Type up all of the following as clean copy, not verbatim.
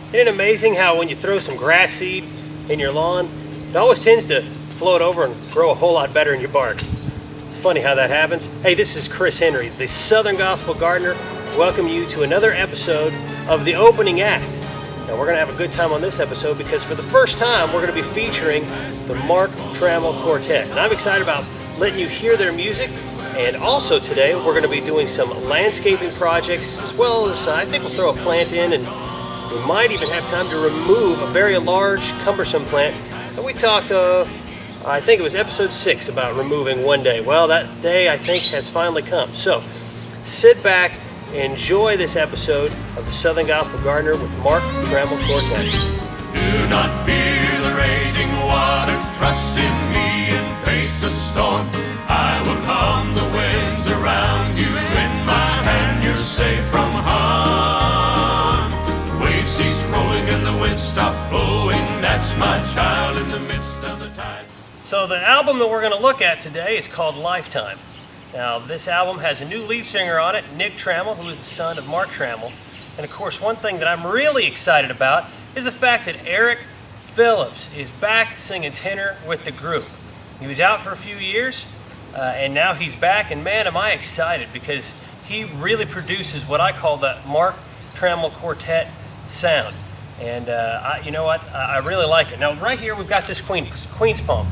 Isn't it amazing how when you throw some grass seed in your lawn, it always tends to float over and grow a whole lot better in your bark? It's funny how that happens. Hey, this is Chris Henry, the Southern Gospel Gardener. Welcome you to another episode of The Opening Act. Now we're going to have a good time on this episode because for the first time we're going to be featuring the Mark Trammell Quartet. And I'm excited about letting you hear their music. And also today we're going to be doing some landscaping projects as well as I think we'll throw a plant in, and we might even have time to remove a very large cumbersome plant that we talked, I think it was episode 6 about removing one day. Well, that day I think has finally come. So sit back, enjoy this episode of the Southern Gospel Gardener with Mark Trammell Quartet. Do not fear the raging waters, trust in me and face the storm. I will calm the winds around you, in my hand you're safe from harm. The waves cease rolling and the wind stop blowing, that's my child in the midst of the tide. So the album that we're going to look at today is called Lifetime. Now this album has a new lead singer on it, Nick Trammell, who is the son of Mark Trammell. And of course one thing that I'm really excited about is the fact that Eric Phillips is back singing tenor with the group. He was out for a few years and now he's back, and man am I excited because he really produces what I call the Mark Trammell Quartet sound. And you know what, I really like it. Now right here we've got this Queen's Palm.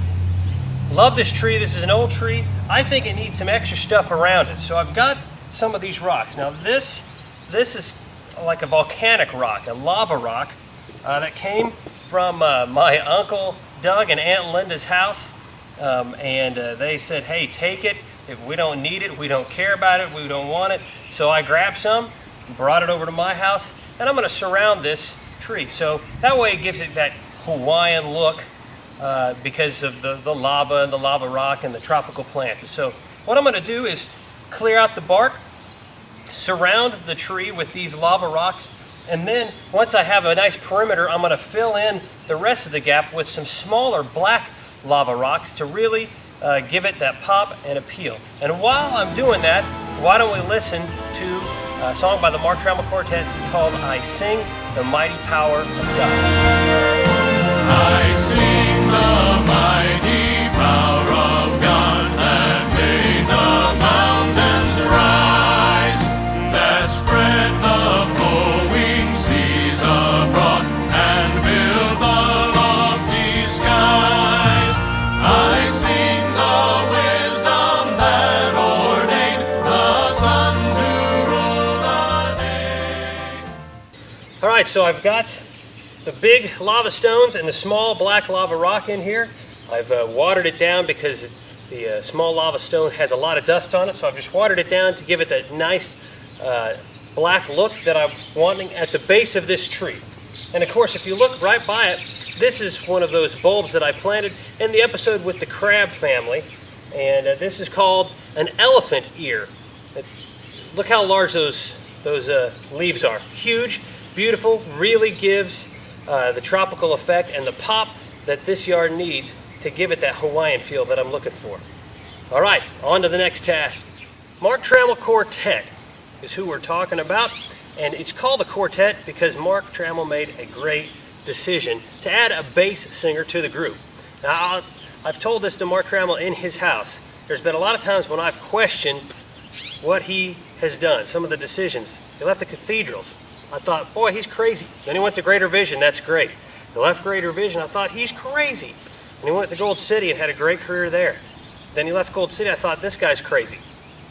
Love this tree. This is an old tree. I think it needs some extra stuff around it. So I've got some of these rocks. Now this is like a volcanic rock, a lava rock that came from my Uncle Doug and Aunt Linda's house. And they said, hey, take it. If we don't need it, we don't care about it, we don't want it. So I grabbed some, brought it over to my house, and I'm going to surround this tree. So that way it gives it that Hawaiian look. Because of the lava and the lava rock and the tropical plants. So what I'm going to do is clear out the bark, surround the tree with these lava rocks, and then once I have a nice perimeter, I'm going to fill in the rest of the gap with some smaller black lava rocks to really give it that pop and appeal. And while I'm doing that, why don't we listen to a song by the Mark Trammell Quartet. It's called I Sing the Mighty Power of God. I sing the mighty power of God that made the mountains rise, that spread the flowing seas abroad and built the lofty skies. I sing the wisdom that ordained the sun to rule the day. All right, so I've got the big lava stones and the small black lava rock in here. I've watered it down because the small lava stone has a lot of dust on it, so I've just watered it down to give it that nice black look that I'm wanting at the base of this tree. And of course, if you look right by it, this is one of those bulbs that I planted in the episode with the crab family, and this is called an elephant ear. Look how large those leaves are. Huge, beautiful, really gives the tropical effect and the pop that this yard needs to give it that Hawaiian feel that I'm looking for. All right, on to the next task. Mark Trammell Quartet is who we're talking about, and it's called a quartet because Mark Trammell made a great decision to add a bass singer to the group. Now, I've told this to Mark Trammell in his house. There's been a lot of times when I've questioned what he has done, some of the decisions. He left the cathedrals. I thought, boy, he's crazy. Then he went to Greater Vision, that's great. He left Greater Vision, I thought, he's crazy. And he went to Gold City and had a great career there. Then he left Gold City, I thought, this guy's crazy.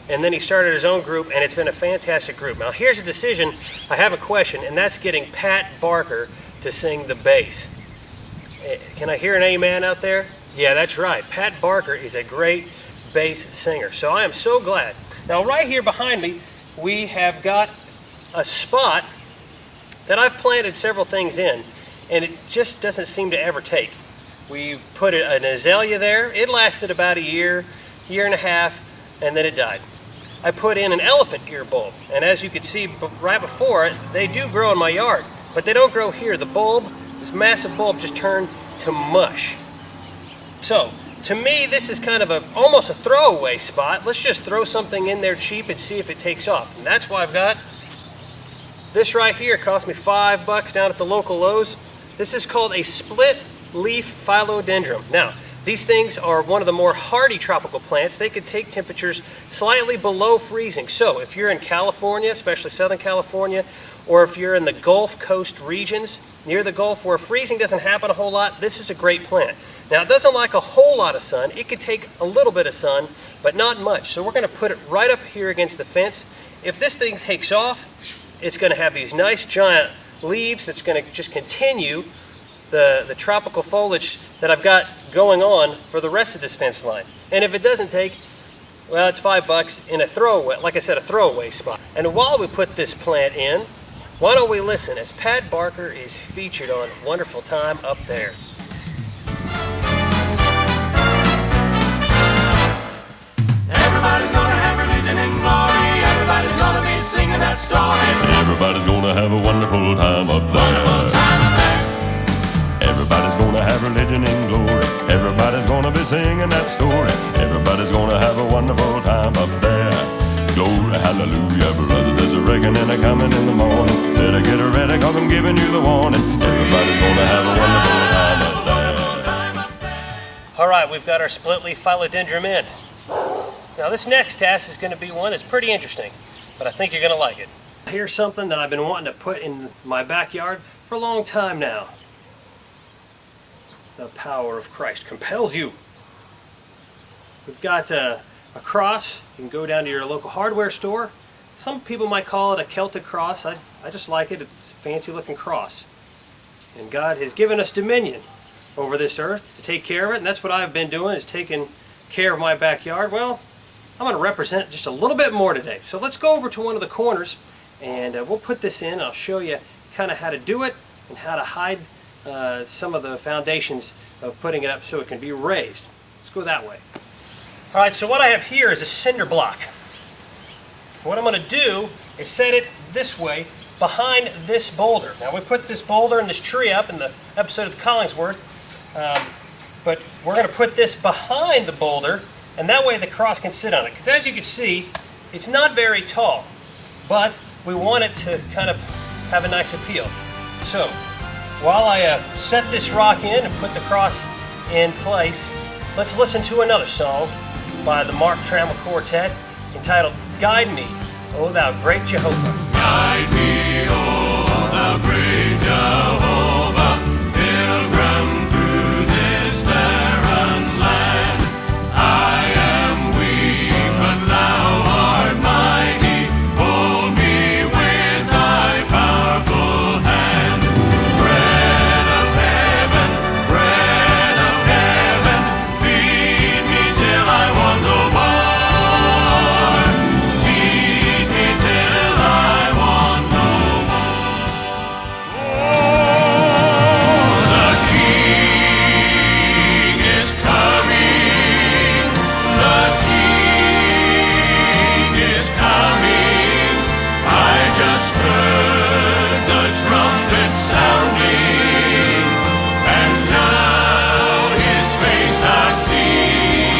And then he started his own group, and it's been a fantastic group. Now, here's a decision I have a question, and that's getting Pat Barker to sing the bass. Can I hear an amen out there? Yeah, that's right. Pat Barker is a great bass singer. So I am so glad. Now, right here behind me, we have got a spot that I've planted several things in, and it just doesn't seem to ever take. We've put an azalea there. It lasted about a year and a half, and then it died. I put in an elephant ear bulb, and as you can see right before it, they do grow in my yard, but they don't grow here. The bulb, this massive bulb, just turned to mush. So, to me, this is kind of almost a throwaway spot. Let's just throw something in there cheap and see if it takes off. And that's why I've got This right here cost me $5 down at the local Lowe's. This is called a split leaf philodendrum. Now, these things are one of the more hardy tropical plants. They can take temperatures slightly below freezing. So if you're in California, especially Southern California, or if you're in the Gulf Coast regions near the Gulf where freezing doesn't happen a whole lot, this is a great plant. Now, it doesn't like a whole lot of sun. It could take a little bit of sun, but not much. So we're going to put it right up here against the fence. If this thing takes off, it's going to have these nice giant leaves that's going to just continue the tropical foliage that I've got going on for the rest of this fence line. And if it doesn't take, well, it's $5 in a throwaway, like I said, a throwaway spot. And while we put this plant in, why don't we listen as Pat Barker is featured on Wonderful Time Up There. Everybody's gonna have religion and glory. Everybody's gonna be singing that story. Everybody's gonna have a wonderful time up there. Wonderful time up there. Everybody's gonna have religion and glory. Everybody's gonna be singing that story. Everybody's gonna have a wonderful time up there. Glory, hallelujah, brother, there's a reckoning a coming in the morning. Better get ready, 'cause I'm giving you the warning. Everybody's gonna have a wonderful time up there. All right, we've got our split leaf philodendrum in. Now this next task is going to be one that's pretty interesting, but I think you're going to like it. Here's something that I've been wanting to put in my backyard for a long time now. The power of Christ compels you. We've got a cross. You can go down to your local hardware store. Some people might call it a Celtic cross. I just like it. It's a fancy looking cross. And God has given us dominion over this earth to take care of it, and that's what I've been doing, is taking care of my backyard. Well, I'm going to represent just a little bit more today. So let's go over to one of the corners and we'll put this in. I'll show you kind of how to do it and how to hide some of the foundations of putting it up so it can be raised. Let's go that way. All right, so what I have here is a cinder block. What I'm going to do is set it this way behind this boulder. Now we put this boulder and this tree up in the episode of Collingsworth, but we're going to put this behind the boulder, and that way the cross can sit on it. Because as you can see, it's not very tall, but we want it to kind of have a nice appeal. So while I set this rock in and put the cross in place, let's listen to another song by the Mark Trammell Quartet entitled Guide Me, O Thou Great Jehovah. Guide me, O thou great Jehovah, pilgrim through this barren land. I am weak, but thou art mighty. Hold me with thy powerful hand. Bread of heaven, feed me till I want no more. Feed me till I want no more. The King is coming. The King is coming. I just heard the trumpet sounding, and now his face I see.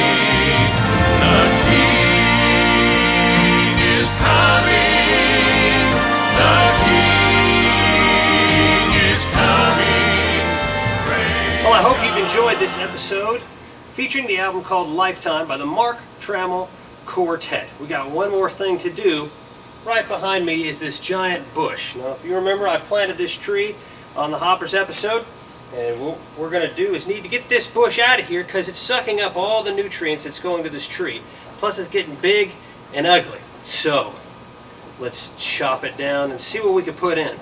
The King is coming. The King is coming. Well, I hope you've enjoyed this episode featuring the album called Lifetime by the Mark Trammell Quartet. We got one more thing to do. Right behind me is this giant bush. Now, if you remember, I planted this tree on the Hoppers episode, and what we're going to do is need to get this bush out of here because it's sucking up all the nutrients that's going to this tree. Plus, it's getting big and ugly. So, let's chop it down and see what we can put in.